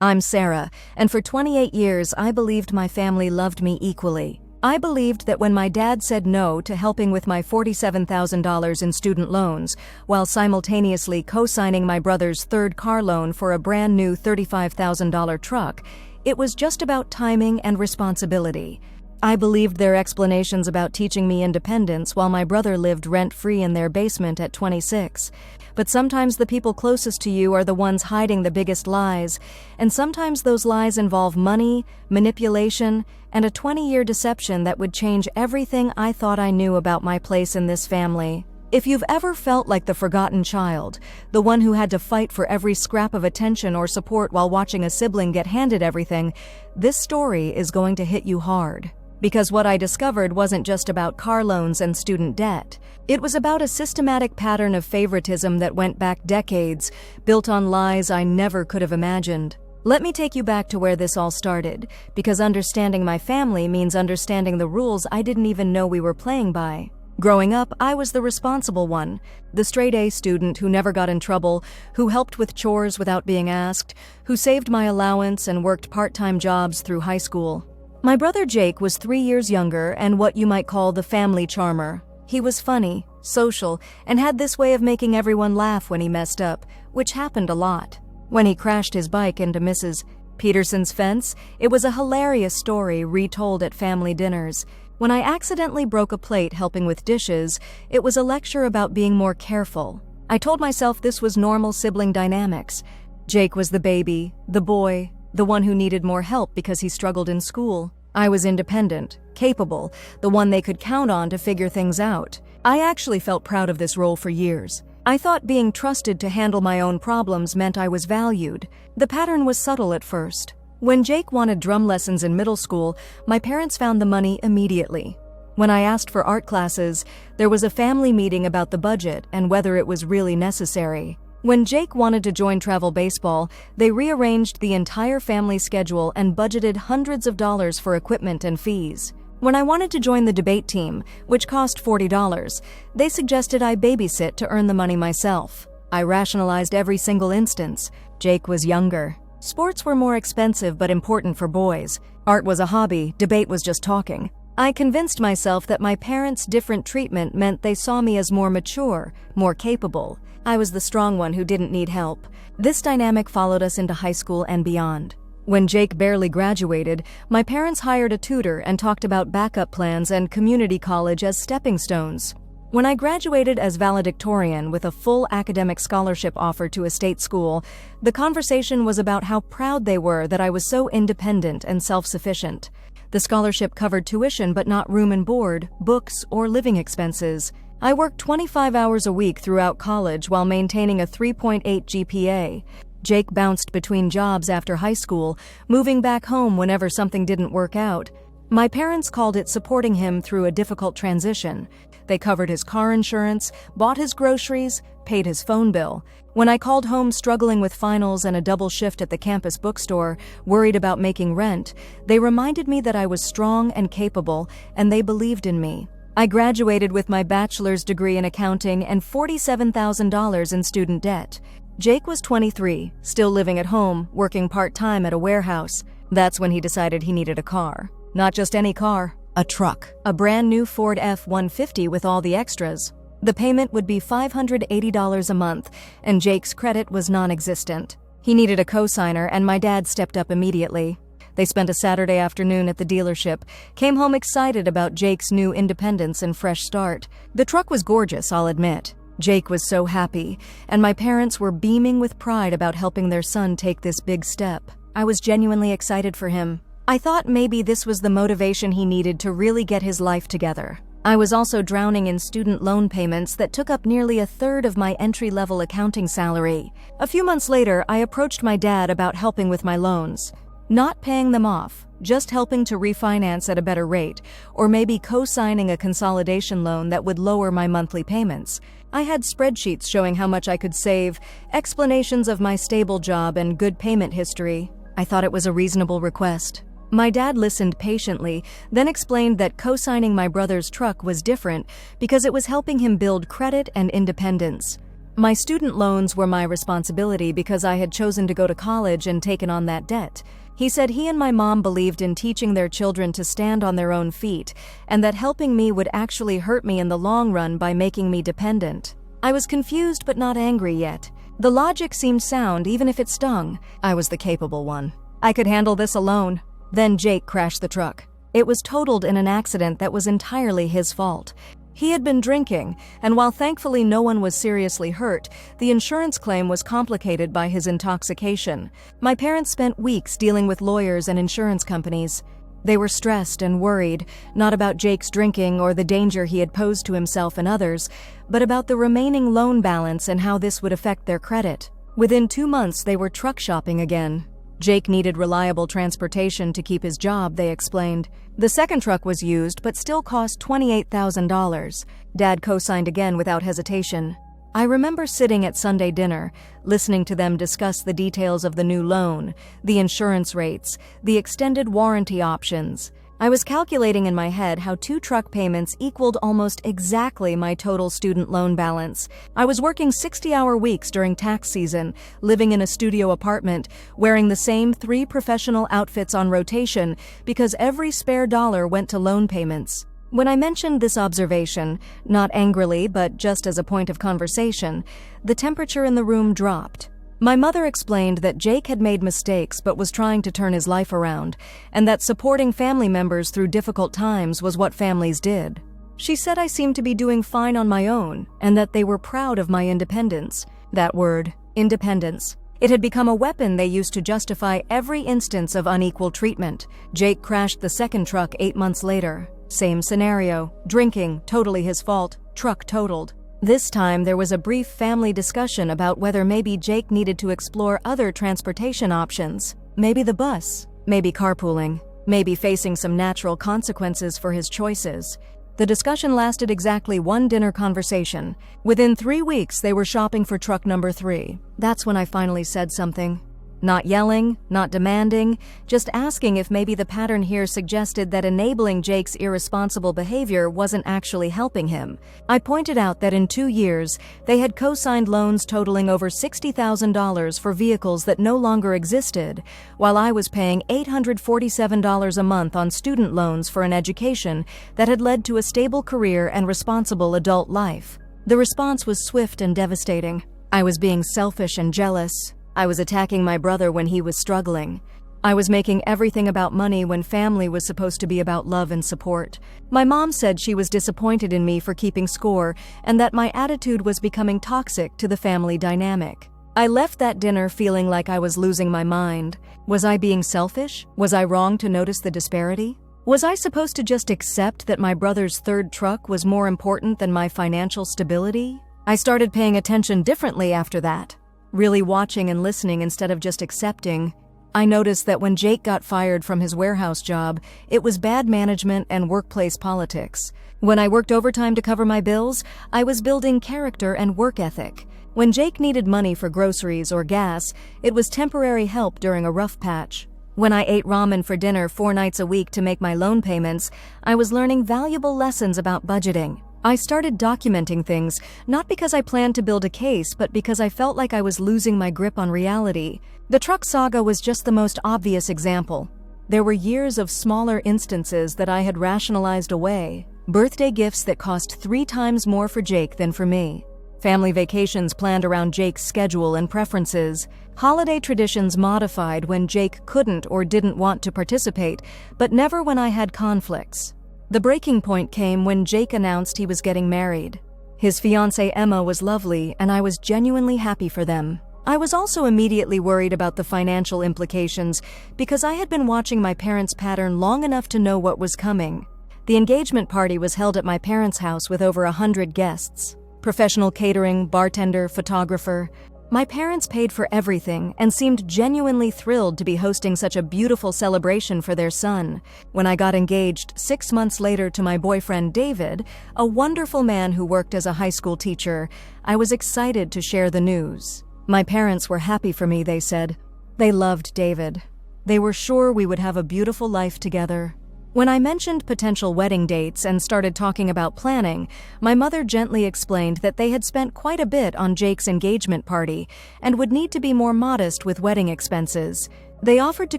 I'm Sarah, and for 28 years I believed my family loved me equally. I believed that when my dad said no to helping with my $47,000 in student loans, while simultaneously co-signing my brother's third car loan for a brand new $35,000 truck, it was just about timing and responsibility. I believed their explanations about teaching me independence while my brother lived rent-free in their basement at 26. But sometimes the people closest to you are the ones hiding the biggest lies, and sometimes those lies involve money, manipulation, and a 20-year deception that would change everything I thought I knew about my place in this family. If you've ever felt like the forgotten child, the one who had to fight for every scrap of attention or support while watching a sibling get handed everything, this story is going to hit you hard. Because what I discovered wasn't just about car loans and student debt. It was about a systematic pattern of favoritism that went back decades, built on lies I never could have imagined. Let me take you back to where this all started, because understanding my family means understanding the rules I didn't even know we were playing by. Growing up, I was the responsible one, the straight-A student who never got in trouble, who helped with chores without being asked, who saved my allowance and worked part-time jobs through high school. My brother Jake was 3 years younger and what you might call the family charmer. He was funny, social, and had this way of making everyone laugh when he messed up, which happened a lot. When he crashed his bike into Mrs. Peterson's fence, it was a hilarious story retold at family dinners. When I accidentally broke a plate helping with dishes, it was a lecture about being more careful. I told myself this was normal sibling dynamics. Jake was the baby, the boy, the one who needed more help because he struggled in school. I was independent, capable, the one they could count on to figure things out. I actually felt proud of this role for years. I thought being trusted to handle my own problems meant I was valued. The pattern was subtle at first. When Jake wanted drum lessons in middle school, my parents found the money immediately. When I asked for art classes, there was a family meeting about the budget and whether it was really necessary. When Jake wanted to join travel baseball, they rearranged the entire family schedule and budgeted hundreds of dollars for equipment and fees. When I wanted to join the debate team, which cost $40, they suggested I babysit to earn the money myself. I rationalized every single instance. Jake was younger. Sports were more expensive but important for boys. Art was a hobby, debate was just talking. I convinced myself that my parents' different treatment meant they saw me as more mature, more capable. I was the strong one who didn't need help. This dynamic followed us into high school and beyond. When Jake barely graduated, my parents hired a tutor and talked about backup plans and community college as stepping stones. When I graduated as valedictorian with a full academic scholarship offer to a state school, the conversation was about how proud they were that I was so independent and self-sufficient. The scholarship covered tuition but not room and board, books, or living expenses. I worked 25 hours a week throughout college while maintaining a 3.8 GPA. Jake bounced between jobs after high school, moving back home whenever something didn't work out. My parents called it supporting him through a difficult transition. They covered his car insurance, bought his groceries, paid his phone bill. When I called home struggling with finals and a double shift at the campus bookstore, worried about making rent, they reminded me that I was strong and capable, and they believed in me. I graduated with my bachelor's degree in accounting and $47,000 in student debt. Jake was 23, still living at home, working part-time at a warehouse. That's when he decided he needed a car. Not just any car, a truck. A brand new Ford F-150 with all the extras. The payment would be $580 a month, and Jake's credit was non-existent. He needed a co-signer, and my dad stepped up immediately. They spent a Saturday afternoon at the dealership, came home excited about Jake's new independence and fresh start. The truck was gorgeous, I'll admit. Jake was so happy, and my parents were beaming with pride about helping their son take this big step. I was genuinely excited for him. I thought maybe this was the motivation he needed to really get his life together. I was also drowning in student loan payments that took up nearly a third of my entry-level accounting salary. A few months later, I approached my dad about helping with my loans. Not paying them off, just helping to refinance at a better rate, or maybe co-signing a consolidation loan that would lower my monthly payments. I had spreadsheets showing how much I could save, explanations of my stable job and good payment history. I thought it was a reasonable request. My dad listened patiently, then explained that co-signing my brother's truck was different because it was helping him build credit and independence. My student loans were my responsibility because I had chosen to go to college and taken on that debt. He said he and my mom believed in teaching their children to stand on their own feet, and that helping me would actually hurt me in the long run by making me dependent. I was confused but not angry yet. The logic seemed sound even if it stung. I was the capable one. I could handle this alone. Then Jake crashed the truck. It was totaled in an accident that was entirely his fault. He had been drinking, and while thankfully no one was seriously hurt, the insurance claim was complicated by his intoxication. My parents spent weeks dealing with lawyers and insurance companies. They were stressed and worried, not about Jake's drinking or the danger he had posed to himself and others, but about the remaining loan balance and how this would affect their credit. Within 2 months, they were truck shopping again. Jake needed reliable transportation to keep his job, they explained. The second truck was used, but still cost $28,000. Dad co-signed again without hesitation. I remember sitting at Sunday dinner, listening to them discuss the details of the new loan, the insurance rates, the extended warranty options. I was calculating in my head how 2 truck payments equaled almost exactly my total student loan balance. I was working 60-hour weeks during tax season, living in a studio apartment, wearing the same 3 professional outfits on rotation because every spare dollar went to loan payments. When I mentioned this observation, not angrily but just as a point of conversation, the temperature in the room dropped. My mother explained that Jake had made mistakes but was trying to turn his life around, and that supporting family members through difficult times was what families did. She said I seemed to be doing fine on my own, and that they were proud of my independence. That word, independence. It had become a weapon they used to justify every instance of unequal treatment. Jake crashed the second truck 8 months later. Same scenario. Drinking, totally his fault. Truck totaled. This time, there was a brief family discussion about whether maybe Jake needed to explore other transportation options. Maybe the bus, maybe carpooling, maybe facing some natural consequences for his choices. The discussion lasted exactly 1 dinner conversation. Within 3 weeks, they were shopping for truck number 3. That's when I finally said something. Not yelling, not demanding, just asking if maybe the pattern here suggested that enabling Jake's irresponsible behavior wasn't actually helping him. I pointed out that in 2 years, they had co-signed loans totaling over $60,000 for vehicles that no longer existed, while I was paying $847 a month on student loans for an education that had led to a stable career and responsible adult life. The response was swift and devastating. I was being selfish and jealous. I was attacking my brother when he was struggling. I was making everything about money when family was supposed to be about love and support. My mom said she was disappointed in me for keeping score and that my attitude was becoming toxic to the family dynamic. I left that dinner feeling like I was losing my mind. Was I being selfish? Was I wrong to notice the disparity? Was I supposed to just accept that my brother's third truck was more important than my financial stability? I started paying attention differently after that. Really watching and listening instead of just accepting. I noticed that when Jake got fired from his warehouse job, it was bad management and workplace politics. When I worked overtime to cover my bills, I was building character and work ethic. When Jake needed money for groceries or gas, it was temporary help during a rough patch. When I ate ramen for dinner 4 nights a week to make my loan payments, I was learning valuable lessons about budgeting. I started documenting things, not because I planned to build a case, but because I felt like I was losing my grip on reality. The truck saga was just the most obvious example. There were years of smaller instances that I had rationalized away. Birthday gifts that cost 3 times more for Jake than for me. Family vacations planned around Jake's schedule and preferences. Holiday traditions modified when Jake couldn't or didn't want to participate, but never when I had conflicts. The breaking point came when Jake announced he was getting married. His fiancée Emma was lovely, and I was genuinely happy for them. I was also immediately worried about the financial implications because I had been watching my parents' pattern long enough to know what was coming. The engagement party was held at my parents' house with over 100 guests. Professional catering, bartender, photographer. My parents paid for everything and seemed genuinely thrilled to be hosting such a beautiful celebration for their son. When I got engaged 6 months later to my boyfriend David, a wonderful man who worked as a high school teacher, I was excited to share the news. My parents were happy for me, they said. They loved David. They were sure we would have a beautiful life together. When I mentioned potential wedding dates and started talking about planning, my mother gently explained that they had spent quite a bit on Jake's engagement party and would need to be more modest with wedding expenses. They offered to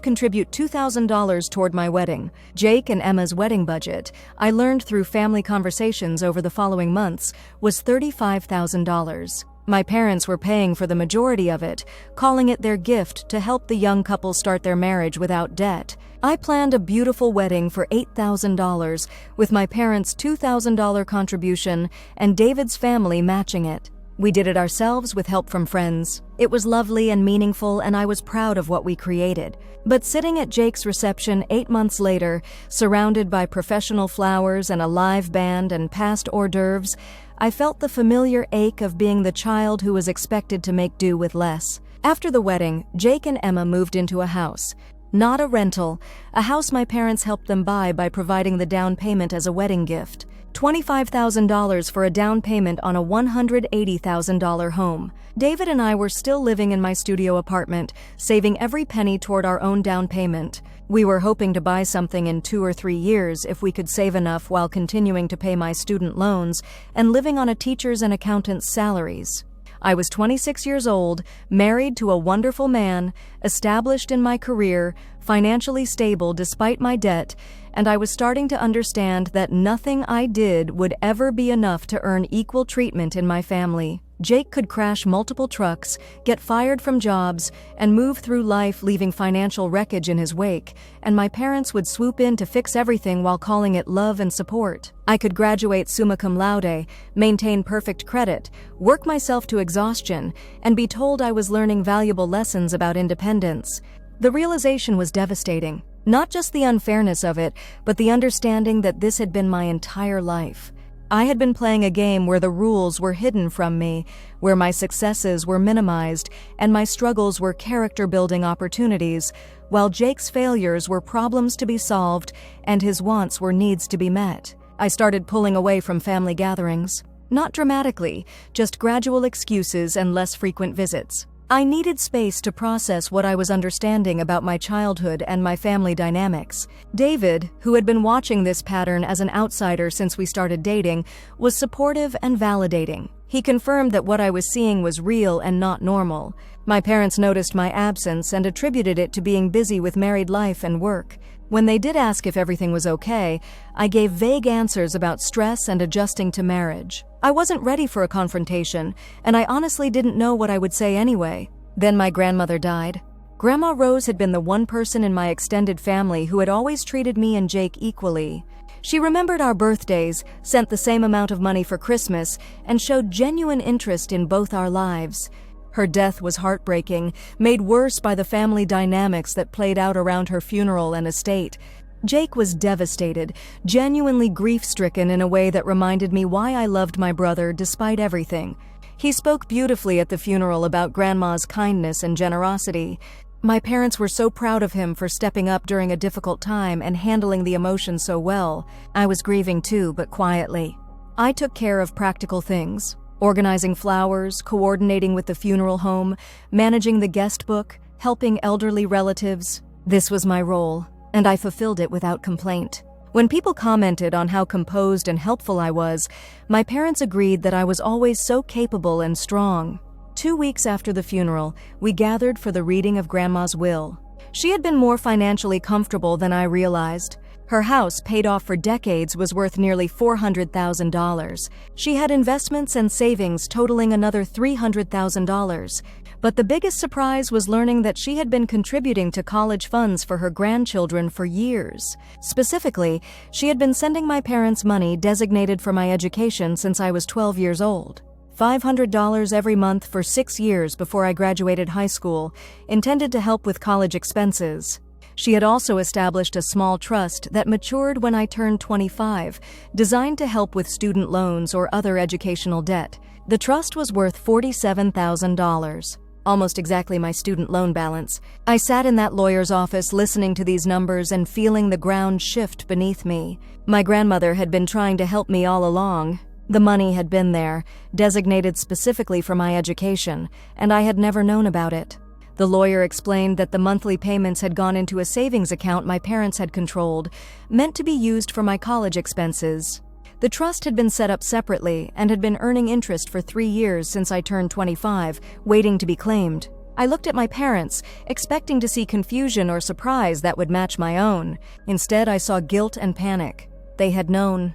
contribute $2,000 toward my wedding. Jake and Emma's wedding budget, I learned through family conversations over the following months, was $35,000. My parents were paying for the majority of it, calling it their gift to help the young couple start their marriage without debt. I planned a beautiful wedding for $8,000, with my parents' $2,000 contribution and David's family matching it. We did it ourselves with help from friends. It was lovely and meaningful, and I was proud of what we created. But sitting at Jake's reception 8 months later, surrounded by professional flowers and a live band and past hors d'oeuvres, I felt the familiar ache of being the child who was expected to make do with less. After the wedding, Jake and Emma moved into a house. Not a rental, a house my parents helped them buy by providing the down payment as a wedding gift. $25,000 for a down payment on a $180,000 home. David and I were still living in my studio apartment, saving every penny toward our own down payment. We were hoping to buy something in 2 or 3 years if we could save enough while continuing to pay my student loans and living on a teacher's and accountant's salaries. I was 26 years old, married to a wonderful man, established in my career, financially stable despite my debt, and I was starting to understand that nothing I did would ever be enough to earn equal treatment in my family. Jake could crash multiple trucks, get fired from jobs, and move through life leaving financial wreckage in his wake, and my parents would swoop in to fix everything while calling it love and support. I could graduate summa cum laude, maintain perfect credit, work myself to exhaustion, and be told I was learning valuable lessons about independence. The realization was devastating. Not just the unfairness of it, but the understanding that this had been my entire life. I had been playing a game where the rules were hidden from me, where my successes were minimized and my struggles were character-building opportunities, while Jake's failures were problems to be solved and his wants were needs to be met. I started pulling away from family gatherings. Not dramatically, just gradual excuses and less frequent visits. I needed space to process what I was understanding about my childhood and my family dynamics. David, who had been watching this pattern as an outsider since we started dating, was supportive and validating. He confirmed that what I was seeing was real and not normal. My parents noticed my absence and attributed it to being busy with married life and work. When they did ask if everything was okay, I gave vague answers about stress and adjusting to marriage. I wasn't ready for a confrontation, and I honestly didn't know what I would say anyway. Then my grandmother died. Grandma Rose had been the one person in my extended family who had always treated me and Jake equally. She remembered our birthdays, sent the same amount of money for Christmas, and showed genuine interest in both our lives. Her death was heartbreaking, made worse by the family dynamics that played out around her funeral and estate. Jake was devastated, genuinely grief-stricken in a way that reminded me why I loved my brother despite everything. He spoke beautifully at the funeral about Grandma's kindness and generosity. My parents were so proud of him for stepping up during a difficult time and handling the emotions so well. I was grieving too, but quietly. I took care of practical things. Organizing flowers, coordinating with the funeral home, managing the guest book, helping elderly relatives. This was my role, and I fulfilled it without complaint. When people commented on how composed and helpful I was, my parents agreed that I was always so capable and strong. 2 weeks after the funeral, we gathered for the reading of Grandma's will. She had been more financially comfortable than I realized. Her house, paid off for decades, was worth nearly $400,000. She had investments and savings totaling another $300,000. But the biggest surprise was learning that she had been contributing to college funds for her grandchildren for years. Specifically, she had been sending my parents money designated for my education since I was 12 years old. $500 every month for 6 years before I graduated high school, intended to help with college expenses. She had also established a small trust that matured when I turned 25, designed to help with student loans or other educational debt. The trust was worth $47,000, almost exactly my student loan balance. I sat in that lawyer's office listening to these numbers and feeling the ground shift beneath me. My grandmother had been trying to help me all along. The money had been there, designated specifically for my education, and I had never known about it. The lawyer explained that the monthly payments had gone into a savings account my parents had controlled, meant to be used for my college expenses. The trust had been set up separately and had been earning interest for 3 years since I turned 25, waiting to be claimed. I looked at my parents, expecting to see confusion or surprise that would match my own. Instead, I saw guilt and panic. They had known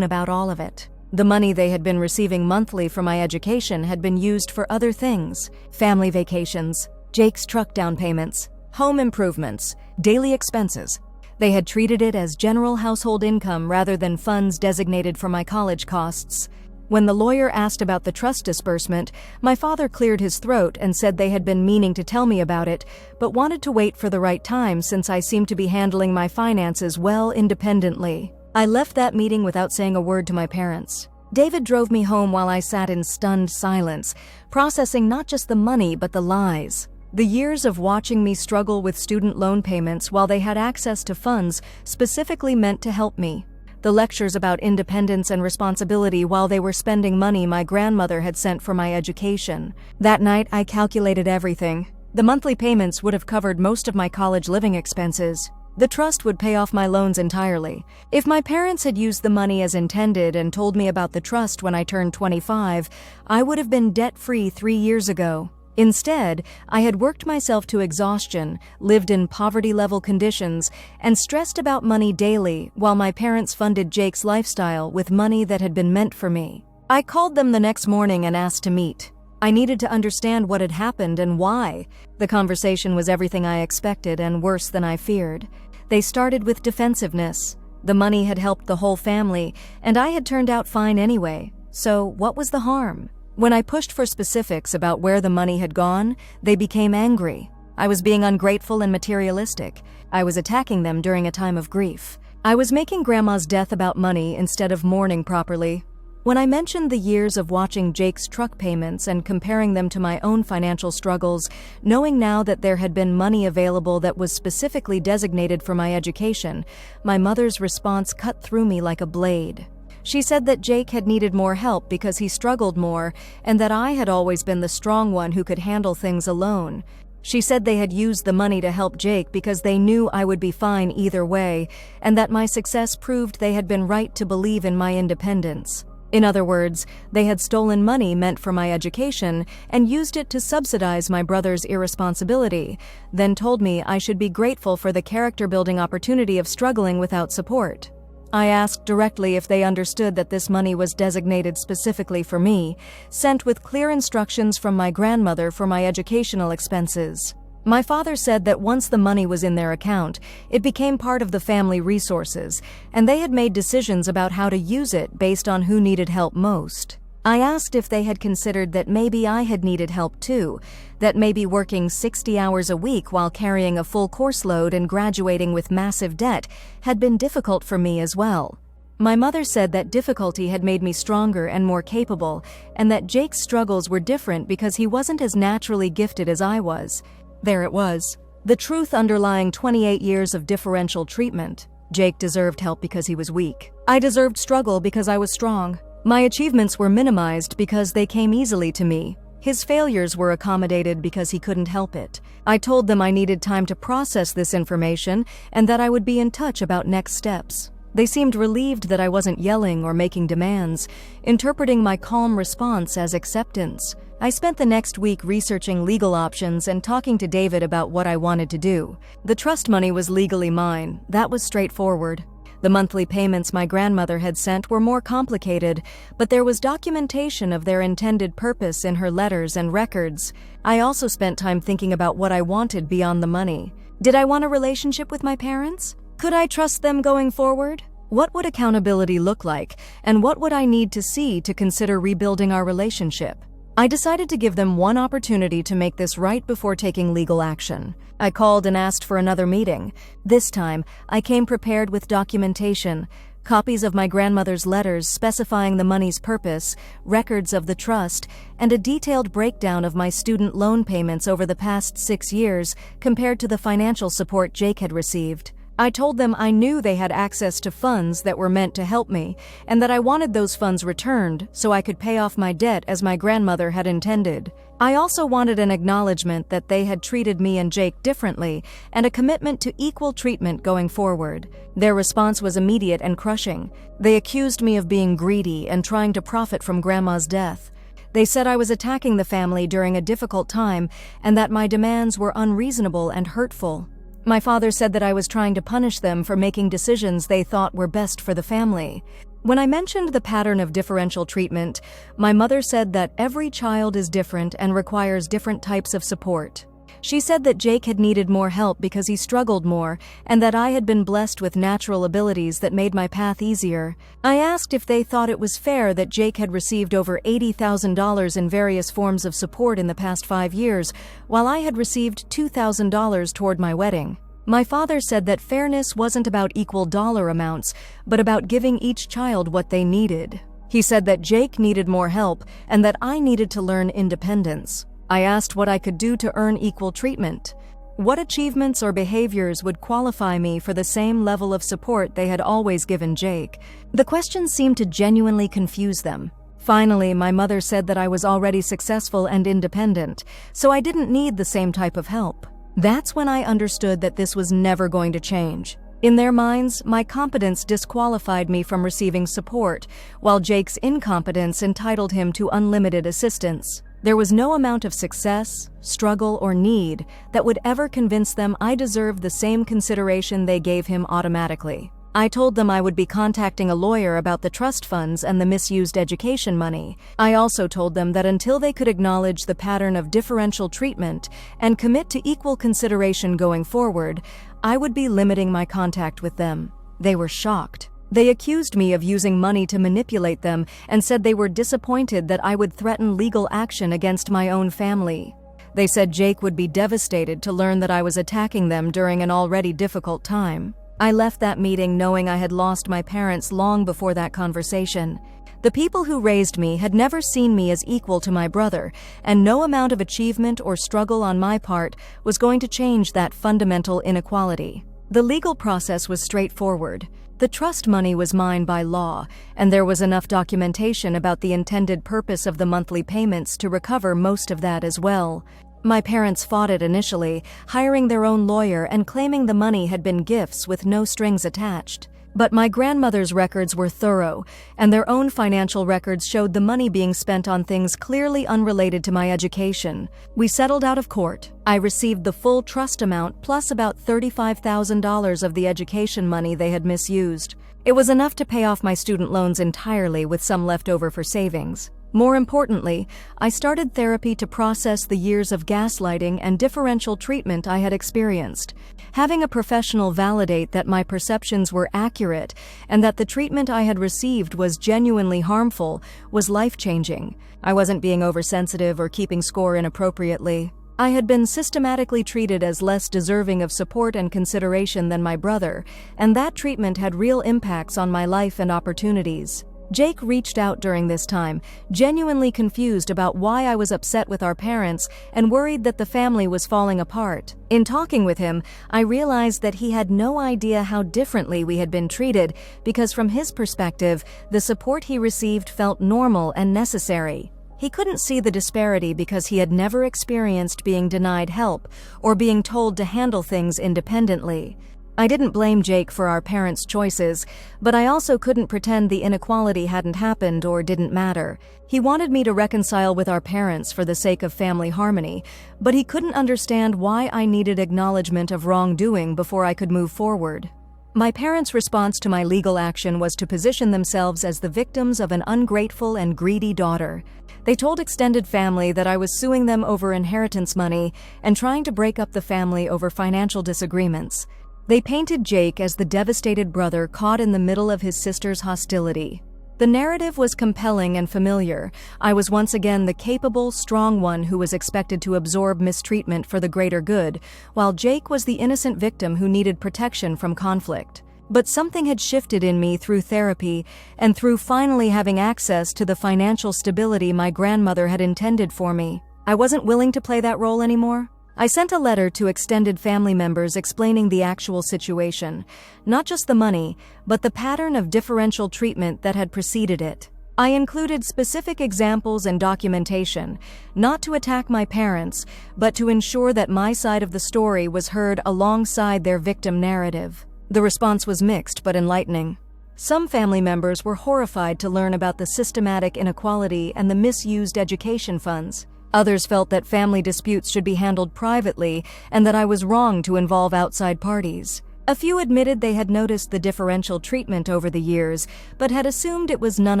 about all of it. The money they had been receiving monthly for my education had been used for other things: family vacations, Jake's truck down payments, home improvements, daily expenses. They had treated it as general household income rather than funds designated for my college costs. When the lawyer asked about the trust disbursement, my father cleared his throat and said they had been meaning to tell me about it, but wanted to wait for the right time since I seemed to be handling my finances well independently. I left that meeting without saying a word to my parents. David drove me home while I sat in stunned silence, processing not just the money but the lies. The years of watching me struggle with student loan payments while they had access to funds specifically meant to help me. The lectures about independence and responsibility while they were spending money my grandmother had sent for my education. That night, I calculated everything. The monthly payments would have covered most of my college living expenses. The trust would pay off my loans entirely. If my parents had used the money as intended and told me about the trust when I turned 25, I would have been debt-free 3 years ago. Instead, I had worked myself to exhaustion, lived in poverty-level conditions, and stressed about money daily while my parents funded Jake's lifestyle with money that had been meant for me. I called them the next morning and asked to meet. I needed to understand what had happened and why. The conversation was everything I expected and worse than I feared. They started with defensiveness. The money had helped the whole family, and I had turned out fine anyway. So what was the harm? When I pushed for specifics about where the money had gone, they became angry. I was being ungrateful and materialistic. I was attacking them during a time of grief. I was making Grandma's death about money instead of mourning properly. When I mentioned the years of watching Jake's truck payments and comparing them to my own financial struggles, knowing now that there had been money available that was specifically designated for my education, my mother's response cut through me like a blade. She said that Jake had needed more help because he struggled more, and that I had always been the strong one who could handle things alone. She said they had used the money to help Jake because they knew I would be fine either way, and that my success proved they had been right to believe in my independence. In other words, they had stolen money meant for my education and used it to subsidize my brother's irresponsibility, then told me I should be grateful for the character-building opportunity of struggling without support. I asked directly if they understood that this money was designated specifically for me, sent with clear instructions from my grandmother for my educational expenses. My father said that once the money was in their account, it became part of the family resources, and they had made decisions about how to use it based on who needed help most. I asked if they had considered that maybe I had needed help too, that maybe working 60 hours a week while carrying a full course load and graduating with massive debt had been difficult for me as well. My mother said that difficulty had made me stronger and more capable, and that Jake's struggles were different because he wasn't as naturally gifted as I was. There it was, the truth underlying 28 years of differential treatment. Jake deserved help because he was weak. I deserved struggle because I was strong. My achievements were minimized because they came easily to me. His failures were accommodated because he couldn't help it. I told them I needed time to process this information and that I would be in touch about next steps. They seemed relieved that I wasn't yelling or making demands, interpreting my calm response as acceptance. I spent the next week researching legal options and talking to David about what I wanted to do. The trust money was legally mine. That was straightforward. The monthly payments my grandmother had sent were more complicated, but there was documentation of their intended purpose in her letters and records. I also spent time thinking about what I wanted beyond the money. Did I want a relationship with my parents? Could I trust them going forward? What would accountability look like, and what would I need to see to consider rebuilding our relationship? I decided to give them one opportunity to make this right before taking legal action. I called and asked for another meeting. This time, I came prepared with documentation, copies of my grandmother's letters specifying the money's purpose, records of the trust, and a detailed breakdown of my student loan payments over the past 6 years compared to the financial support Jake had received. I told them I knew they had access to funds that were meant to help me, and that I wanted those funds returned so I could pay off my debt as my grandmother had intended. I also wanted an acknowledgement that they had treated me and Jake differently, and a commitment to equal treatment going forward. Their response was immediate and crushing. They accused me of being greedy and trying to profit from Grandma's death. They said I was attacking the family during a difficult time and that my demands were unreasonable and hurtful. My father said that I was trying to punish them for making decisions they thought were best for the family. When I mentioned the pattern of differential treatment, my mother said that every child is different and requires different types of support. She said that Jake had needed more help because he struggled more, and that I had been blessed with natural abilities that made my path easier. I asked if they thought it was fair that Jake had received over $80,000 in various forms of support in the past 5 years, while I had received $2,000 toward my wedding. My father said that fairness wasn't about equal dollar amounts, but about giving each child what they needed. He said that Jake needed more help and that I needed to learn independence. I asked what I could do to earn equal treatment. What achievements or behaviors would qualify me for the same level of support they had always given Jake? The questions seemed to genuinely confuse them. Finally, my mother said that I was already successful and independent, so I didn't need the same type of help. That's when I understood that this was never going to change. In their minds, my competence disqualified me from receiving support, while Jake's incompetence entitled him to unlimited assistance. There was no amount of success, struggle, or need that would ever convince them I deserved the same consideration they gave him automatically. I told them I would be contacting a lawyer about the trust funds and the misused education money. I also told them that until they could acknowledge the pattern of differential treatment and commit to equal consideration going forward, I would be limiting my contact with them. They were shocked. They accused me of using money to manipulate them and said they were disappointed that I would threaten legal action against my own family. They said Jake would be devastated to learn that I was attacking them during an already difficult time. I left that meeting knowing I had lost my parents long before that conversation. The people who raised me had never seen me as equal to my brother, and no amount of achievement or struggle on my part was going to change that fundamental inequality. The legal process was straightforward. The trust money was mine by law, and there was enough documentation about the intended purpose of the monthly payments to recover most of that as well. My parents fought it initially, hiring their own lawyer and claiming the money had been gifts with no strings attached. But my grandmother's records were thorough, and their own financial records showed the money being spent on things clearly unrelated to my education. We settled out of court. I received the full trust amount plus about $35,000 of the education money they had misused. It was enough to pay off my student loans entirely, with some left over for savings. More importantly, I started therapy to process the years of gaslighting and differential treatment I had experienced. Having a professional validate that my perceptions were accurate and that the treatment I had received was genuinely harmful was life-changing. I wasn't being oversensitive or keeping score inappropriately. I had been systematically treated as less deserving of support and consideration than my brother, and that treatment had real impacts on my life and opportunities. Jake reached out during this time, genuinely confused about why I was upset with our parents and worried that the family was falling apart. In talking with him, I realized that he had no idea how differently we had been treated because from his perspective, the support he received felt normal and necessary. He couldn't see the disparity because he had never experienced being denied help or being told to handle things independently. I didn't blame Jake for our parents' choices, but I also couldn't pretend the inequality hadn't happened or didn't matter. He wanted me to reconcile with our parents for the sake of family harmony, but he couldn't understand why I needed acknowledgement of wrongdoing before I could move forward. My parents' response to my legal action was to position themselves as the victims of an ungrateful and greedy daughter. They told extended family that I was suing them over inheritance money and trying to break up the family over financial disagreements. They painted Jake as the devastated brother caught in the middle of his sister's hostility. The narrative was compelling and familiar. I was once again the capable, strong one who was expected to absorb mistreatment for the greater good, while Jake was the innocent victim who needed protection from conflict. But something had shifted in me through therapy and through finally having access to the financial stability my grandmother had intended for me. I wasn't willing to play that role anymore. I sent a letter to extended family members explaining the actual situation, not just the money, but the pattern of differential treatment that had preceded it. I included specific examples and documentation, not to attack my parents, but to ensure that my side of the story was heard alongside their victim narrative. The response was mixed but enlightening. Some family members were horrified to learn about the systematic inequality and the misused education funds. Others felt that family disputes should be handled privately and that I was wrong to involve outside parties. A few admitted they had noticed the differential treatment over the years, but had assumed it was none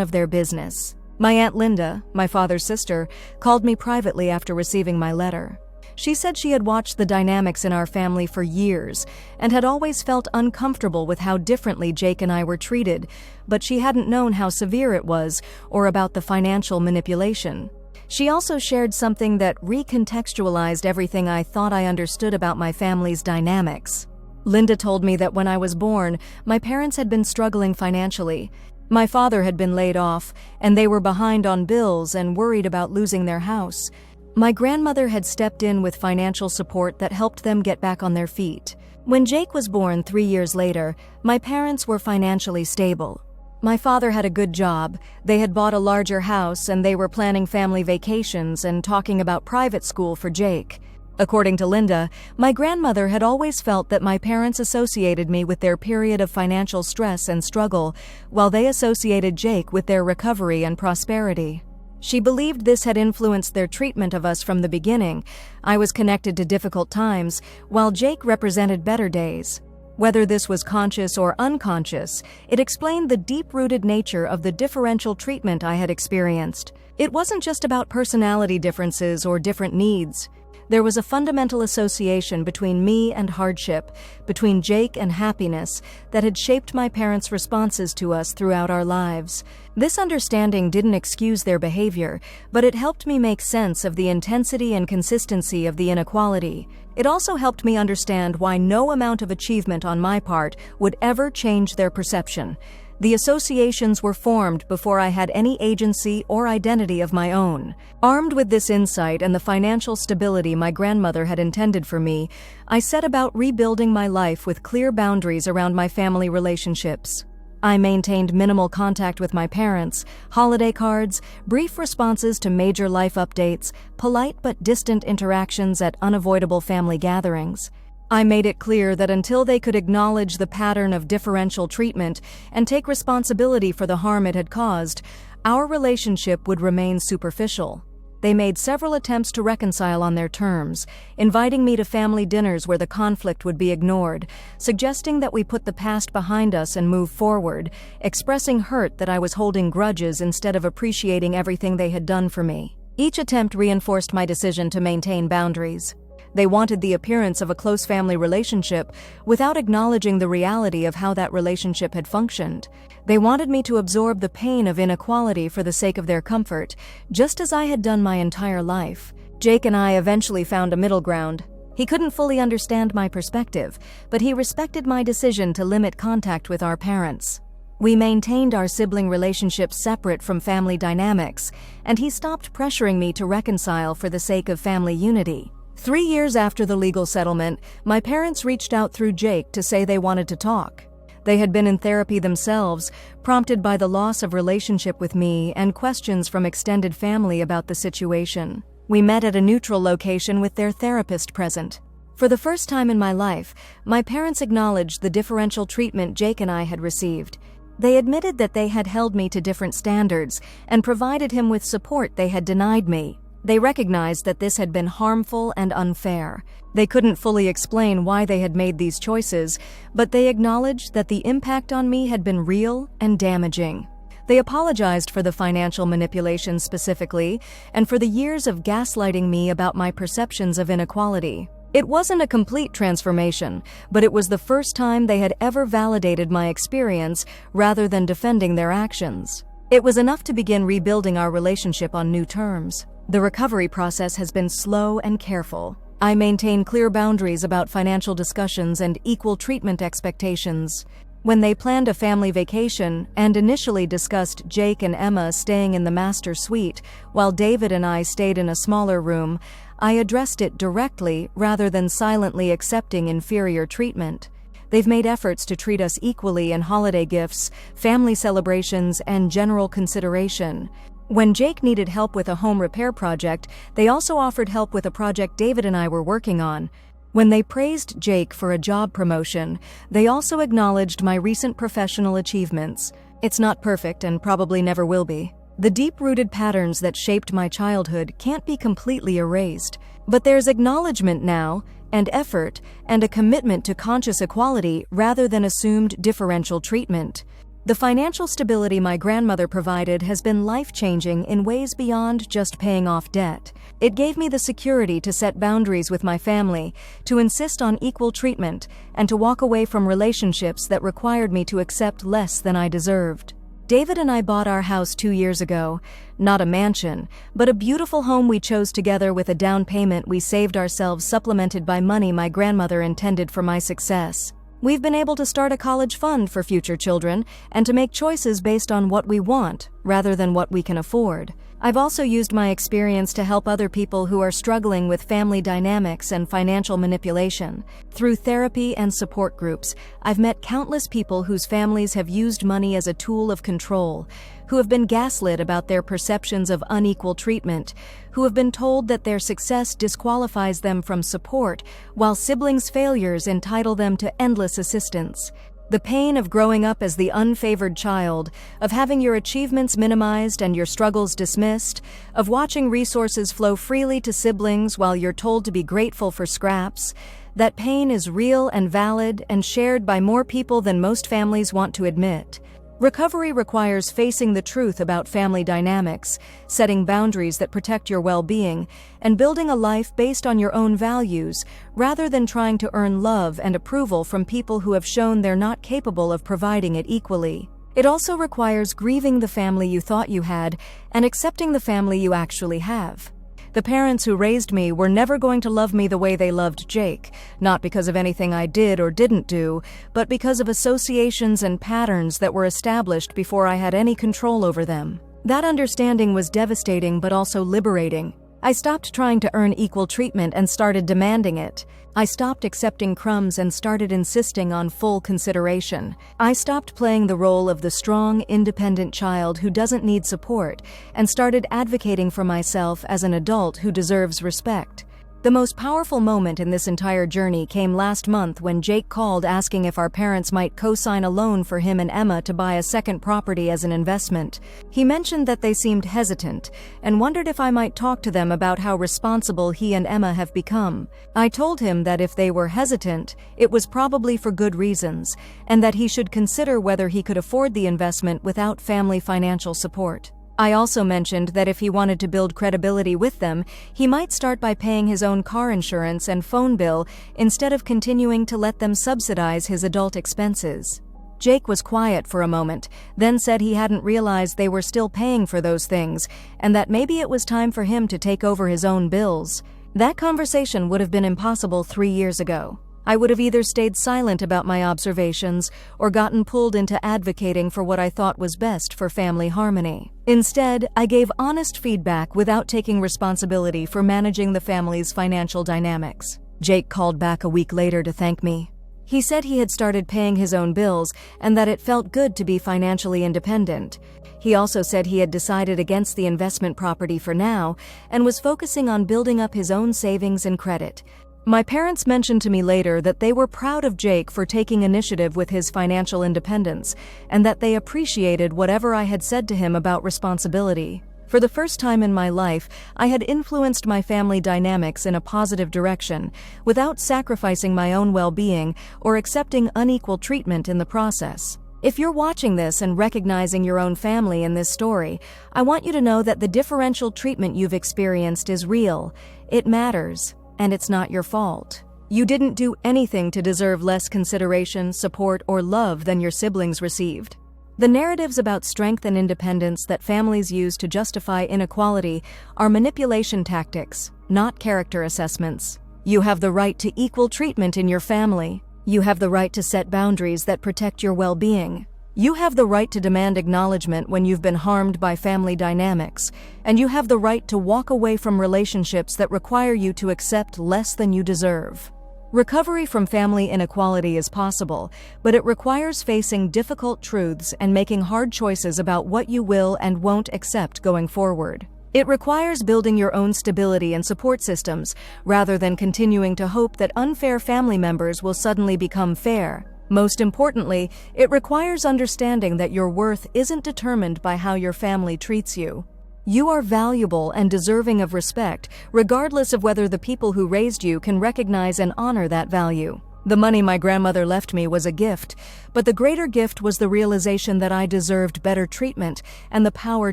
of their business. My Aunt Linda, my father's sister, called me privately after receiving my letter. She said she had watched the dynamics in our family for years and had always felt uncomfortable with how differently Jake and I were treated, but she hadn't known how severe it was or about the financial manipulation. She also shared something that recontextualized everything I thought I understood about my family's dynamics. Linda told me that when I was born, my parents had been struggling financially. My father had been laid off, and they were behind on bills and worried about losing their house. My grandmother had stepped in with financial support that helped them get back on their feet. When Jake was born 3 years later, my parents were financially stable. My father had a good job, they had bought a larger house, and they were planning family vacations and talking about private school for Jake. According to Linda, my grandmother had always felt that my parents associated me with their period of financial stress and struggle, while they associated Jake with their recovery and prosperity. She believed this had influenced their treatment of us from the beginning. I was connected to difficult times, while Jake represented better days. Whether this was conscious or unconscious, it explained the deep-rooted nature of the differential treatment I had experienced. It wasn't just about personality differences or different needs. There was a fundamental association between me and hardship, between Jake and happiness, that had shaped my parents' responses to us throughout our lives. This understanding didn't excuse their behavior, but it helped me make sense of the intensity and consistency of the inequality. It also helped me understand why no amount of achievement on my part would ever change their perception. The associations were formed before I had any agency or identity of my own. Armed with this insight and the financial stability my grandmother had intended for me, I set about rebuilding my life with clear boundaries around my family relationships. I maintained minimal contact with my parents, holiday cards, brief responses to major life updates, polite but distant interactions at unavoidable family gatherings. I made it clear that until they could acknowledge the pattern of differential treatment and take responsibility for the harm it had caused, our relationship would remain superficial. They made several attempts to reconcile on their terms, inviting me to family dinners where the conflict would be ignored, suggesting that we put the past behind us and move forward, expressing hurt that I was holding grudges instead of appreciating everything they had done for me. Each attempt reinforced my decision to maintain boundaries. They wanted the appearance of a close family relationship without acknowledging the reality of how that relationship had functioned. They wanted me to absorb the pain of inequality for the sake of their comfort, just as I had done my entire life. Jake and I eventually found a middle ground. He couldn't fully understand my perspective, but he respected my decision to limit contact with our parents. We maintained our sibling relationship separate from family dynamics, and he stopped pressuring me to reconcile for the sake of family unity. 3 years after the legal settlement, my parents reached out through Jake to say they wanted to talk. They had been in therapy themselves, prompted by the loss of relationship with me and questions from extended family about the situation. We met at a neutral location with their therapist present. For the first time in my life, my parents acknowledged the differential treatment Jake and I had received. They admitted that they had held me to different standards and provided him with support they had denied me. They recognized that this had been harmful and unfair. They couldn't fully explain why they had made these choices, but they acknowledged that the impact on me had been real and damaging. They apologized for the financial manipulation specifically, and for the years of gaslighting me about my perceptions of inequality. It wasn't a complete transformation, but it was the first time they had ever validated my experience rather than defending their actions. It was enough to begin rebuilding our relationship on new terms. The recovery process has been slow and careful. I maintain clear boundaries about financial discussions and equal treatment expectations. When they planned a family vacation and initially discussed Jake and Emma staying in the master suite, while David and I stayed in a smaller room, I addressed it directly rather than silently accepting inferior treatment. They've made efforts to treat us equally in holiday gifts, family celebrations, and general consideration. When Jake needed help with a home repair project, they also offered help with a project David and I were working on. When they praised Jake for a job promotion, they also acknowledged my recent professional achievements. It's not perfect and probably never will be. The deep-rooted patterns that shaped my childhood can't be completely erased, but there's acknowledgement now, and effort, and a commitment to conscious equality rather than assumed differential treatment. The financial stability my grandmother provided has been life-changing in ways beyond just paying off debt. It gave me the security to set boundaries with my family, to insist on equal treatment, and to walk away from relationships that required me to accept less than I deserved. David and I bought our house 2 years ago. Not a mansion, but a beautiful home we chose together with a down payment we saved ourselves, supplemented by money my grandmother intended for my success. We've been able to start a college fund for future children and to make choices based on what we want rather than what we can afford. I've also used my experience to help other people who are struggling with family dynamics and financial manipulation. Through therapy and support groups, I've met countless people whose families have used money as a tool of control, who have been gaslit about their perceptions of unequal treatment, who have been told that their success disqualifies them from support, while siblings' failures entitle them to endless assistance. The pain of growing up as the unfavored child, of having your achievements minimized and your struggles dismissed, of watching resources flow freely to siblings while you're told to be grateful for scraps, that pain is real and valid and shared by more people than most families want to admit. Recovery requires facing the truth about family dynamics, setting boundaries that protect your well-being, and building a life based on your own values, rather than trying to earn love and approval from people who have shown they're not capable of providing it equally. It also requires grieving the family you thought you had and accepting the family you actually have. The parents who raised me were never going to love me the way they loved Jake, not because of anything I did or didn't do, but because of associations and patterns that were established before I had any control over them. That understanding was devastating but also liberating. I stopped trying to earn equal treatment and started demanding it. I stopped accepting crumbs and started insisting on full consideration. I stopped playing the role of the strong, independent child who doesn't need support and started advocating for myself as an adult who deserves respect. The most powerful moment in this entire journey came last month when Jake called asking if our parents might co-sign a loan for him and Emma to buy a second property as an investment. He mentioned that they seemed hesitant and wondered if I might talk to them about how responsible he and Emma have become. I told him that if they were hesitant, it was probably for good reasons, and that he should consider whether he could afford the investment without family financial support. I also mentioned that if he wanted to build credibility with them, he might start by paying his own car insurance and phone bill instead of continuing to let them subsidize his adult expenses. Jake was quiet for a moment, then said he hadn't realized they were still paying for those things, and that maybe it was time for him to take over his own bills. That conversation would have been impossible 3 years ago. I would have either stayed silent about my observations or gotten pulled into advocating for what I thought was best for family harmony. Instead, I gave honest feedback without taking responsibility for managing the family's financial dynamics. Jake called back a week later to thank me. He said he had started paying his own bills and that it felt good to be financially independent. He also said he had decided against the investment property for now and was focusing on building up his own savings and credit. My parents mentioned to me later that they were proud of Jake for taking initiative with his financial independence and that they appreciated whatever I had said to him about responsibility. For the first time in my life, I had influenced my family dynamics in a positive direction without sacrificing my own well-being or accepting unequal treatment in the process. If you're watching this and recognizing your own family in this story, I want you to know that the differential treatment you've experienced is real. It matters. And it's not your fault. You didn't do anything to deserve less consideration, support, or love than your siblings received. The narratives about strength and independence that families use to justify inequality are manipulation tactics, not character assessments. You have the right to equal treatment in your family. You have the right to set boundaries that protect your well-being. You have the right to demand acknowledgement when you've been harmed by family dynamics, and you have the right to walk away from relationships that require you to accept less than you deserve. Recovery from family inequality is possible, but it requires facing difficult truths and making hard choices about what you will and won't accept going forward. It requires building your own stability and support systems, rather than continuing to hope that unfair family members will suddenly become fair. Most importantly, it requires understanding that your worth isn't determined by how your family treats you. You are valuable and deserving of respect, regardless of whether the people who raised you can recognize and honor that value. The money my grandmother left me was a gift, but the greater gift was the realization that I deserved better treatment and the power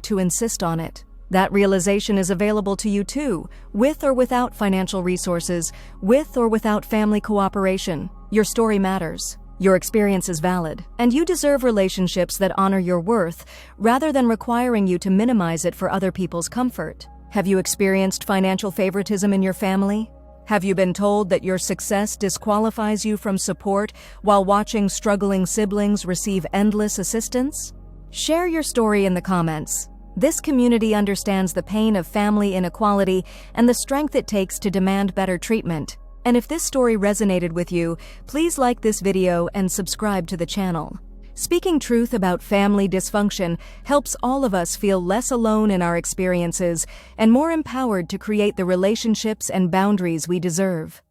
to insist on it. That realization is available to you too, with or without financial resources, with or without family cooperation. Your story matters. Your experience is valid, and you deserve relationships that honor your worth, rather than requiring you to minimize it for other people's comfort. Have you experienced financial favoritism in your family? Have you been told that your success disqualifies you from support while watching struggling siblings receive endless assistance? Share your story in the comments. This community understands the pain of family inequality and the strength it takes to demand better treatment. And if this story resonated with you, please like this video and subscribe to the channel. Speaking truth about family dysfunction helps all of us feel less alone in our experiences and more empowered to create the relationships and boundaries we deserve.